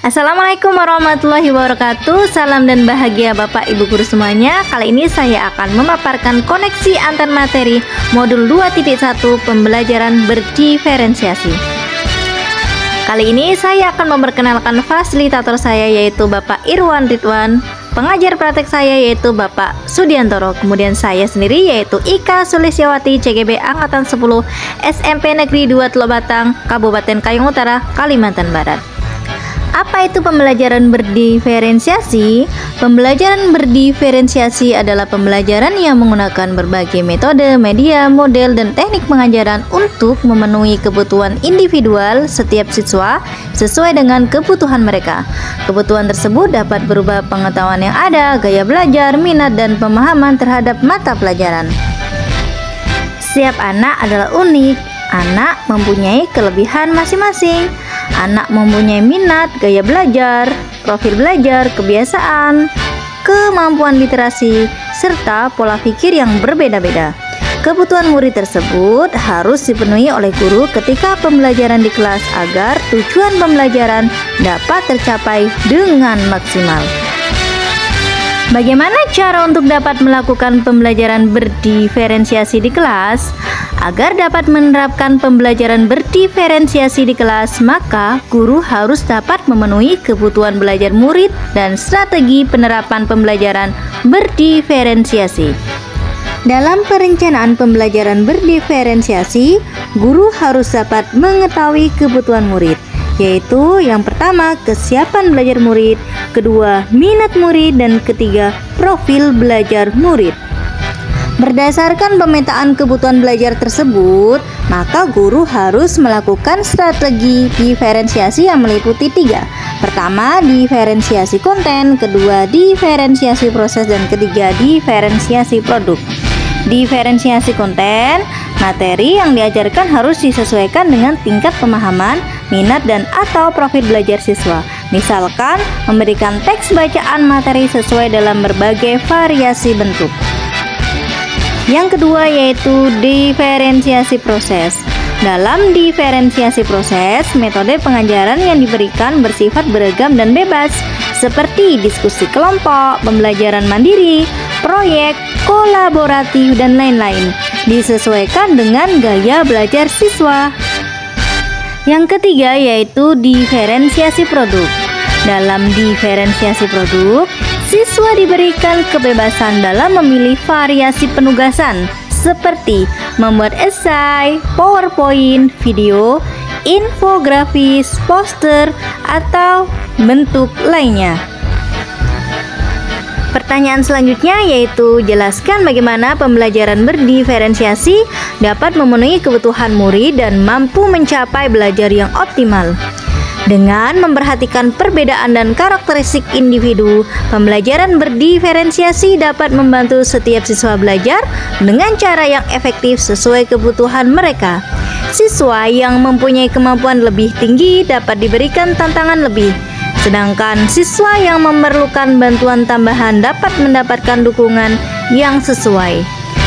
Assalamualaikum warahmatullahi wabarakatuh. Salam dan bahagia Bapak Ibu Guru semuanya. Kali ini saya akan memaparkan koneksi antar materi modul 2.1 pembelajaran berdiferensiasi. Kali ini saya akan memperkenalkan fasilitator saya, yaitu Bapak Irwan Ridwan. Pengajar praktek saya yaitu Bapak Sudiantoro. Kemudian saya sendiri yaitu Ika Sulistyawati, CGB Angkatan 10, SMP Negeri 2 Teluk Batang, Kabupaten Kayong Utara, Kalimantan Barat. Apa itu pembelajaran berdiferensiasi? Pembelajaran berdiferensiasi adalah pembelajaran yang menggunakan berbagai metode, media, model, dan teknik pengajaran untuk memenuhi kebutuhan individual setiap siswa sesuai dengan kebutuhan mereka. Kebutuhan tersebut dapat berubah pengetahuan yang ada, gaya belajar, minat, dan pemahaman terhadap mata pelajaran. Setiap anak adalah unik. Anak mempunyai kelebihan masing-masing. Anak mempunyai minat, gaya belajar, profil belajar, kebiasaan, kemampuan literasi, serta pola pikir yang berbeda-beda. Kebutuhan murid tersebut harus dipenuhi oleh guru ketika pembelajaran di kelas agar tujuan pembelajaran dapat tercapai dengan maksimal. Bagaimana cara untuk dapat melakukan pembelajaran berdiferensiasi di kelas? Agar dapat menerapkan pembelajaran berdiferensiasi di kelas, maka guru harus dapat memenuhi kebutuhan belajar murid dan strategi penerapan pembelajaran berdiferensiasi. Dalam perencanaan pembelajaran berdiferensiasi, guru harus dapat mengetahui kebutuhan murid, yaitu yang pertama, kesiapan belajar murid, kedua, minat murid, dan ketiga, profil belajar murid. Berdasarkan pemetaan kebutuhan belajar tersebut, maka guru harus melakukan strategi diferensiasi yang meliputi 3. Pertama, diferensiasi konten, kedua, diferensiasi proses, dan ketiga, diferensiasi produk. Diferensiasi konten, materi yang diajarkan harus disesuaikan dengan tingkat pemahaman, minat, dan atau profil belajar siswa. Misalkan, memberikan teks bacaan materi sesuai dalam berbagai variasi bentuk. Yang kedua yaitu diferensiasi proses. Dalam diferensiasi proses, metode pengajaran yang diberikan bersifat beragam dan bebas, seperti diskusi kelompok, pembelajaran mandiri, proyek, kolaboratif, dan lain-lain, disesuaikan dengan gaya belajar siswa. Yang ketiga yaitu diferensiasi produk. Dalam diferensiasi produk, siswa diberikan kebebasan dalam memilih variasi penugasan seperti membuat esai, PowerPoint, video, infografis, poster, atau bentuk lainnya. Pertanyaan selanjutnya yaitu jelaskan bagaimana pembelajaran berdiferensiasi dapat memenuhi kebutuhan murid dan mampu mencapai belajar yang optimal. Dengan memperhatikan perbedaan dan karakteristik individu, pembelajaran berdiferensiasi dapat membantu setiap siswa belajar dengan cara yang efektif sesuai kebutuhan mereka. Siswa yang mempunyai kemampuan lebih tinggi dapat diberikan tantangan lebih, sedangkan siswa yang memerlukan bantuan tambahan dapat mendapatkan dukungan yang sesuai.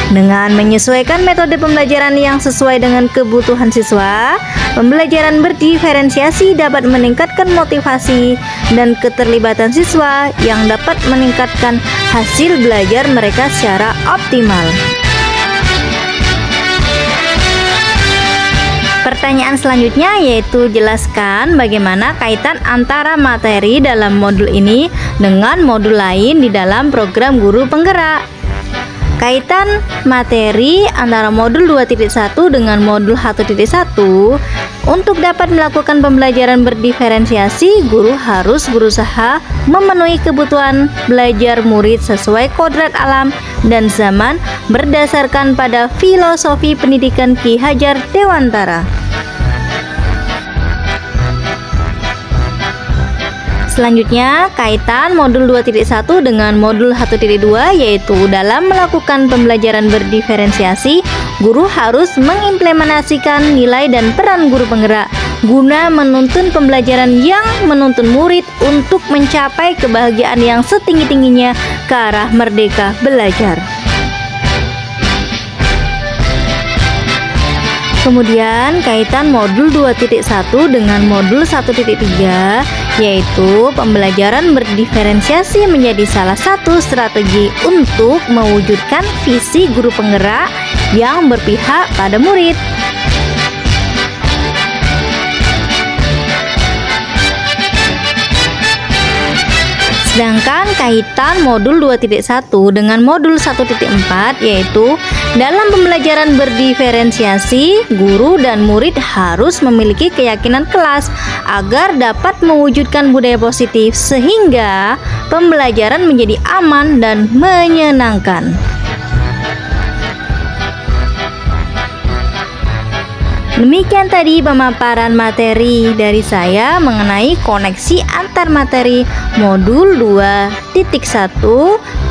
Dengan menyesuaikan metode pembelajaran yang sesuai dengan kebutuhan siswa, pembelajaran berdiferensiasi dapat meningkatkan motivasi dan keterlibatan siswa yang dapat meningkatkan hasil belajar mereka secara optimal. Pertanyaan selanjutnya yaitu jelaskan bagaimana kaitan antara materi dalam modul ini dengan modul lain di dalam program guru penggerak. Kaitan materi antara modul 2.1 dengan modul 1.1. Untuk dapat melakukan pembelajaran berdiferensiasi, guru harus berusaha memenuhi kebutuhan belajar murid sesuai kodrat alam dan zaman berdasarkan pada filosofi pendidikan Ki Hajar Dewantara. Selanjutnya, kaitan modul 2.1 dengan modul 1.2 yaitu dalam melakukan pembelajaran berdiferensiasi, guru harus mengimplementasikan nilai dan peran guru penggerak guna menuntun pembelajaran yang menuntun murid untuk mencapai kebahagiaan yang setinggi-tingginya ke arah merdeka belajar. Kemudian kaitan modul 2.1 dengan modul 1.3, yaitu pembelajaran berdiferensiasi menjadi salah satu strategi untuk mewujudkan visi guru penggerak yang berpihak pada murid. Sedangkan kaitan modul 2.1 dengan modul 1.4, yaitu dalam pembelajaran berdiferensiasi, guru dan murid harus memiliki keyakinan kelas agar dapat mewujudkan budaya positif sehingga pembelajaran menjadi aman dan menyenangkan. Demikian tadi pemaparan materi dari saya mengenai koneksi antar materi modul 2.1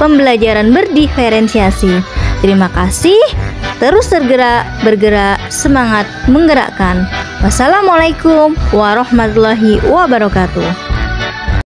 pembelajaran berdiferensiasi. Terima kasih, terus bergerak, semangat menggerakkan. Wassalamualaikum warahmatullahi wabarakatuh.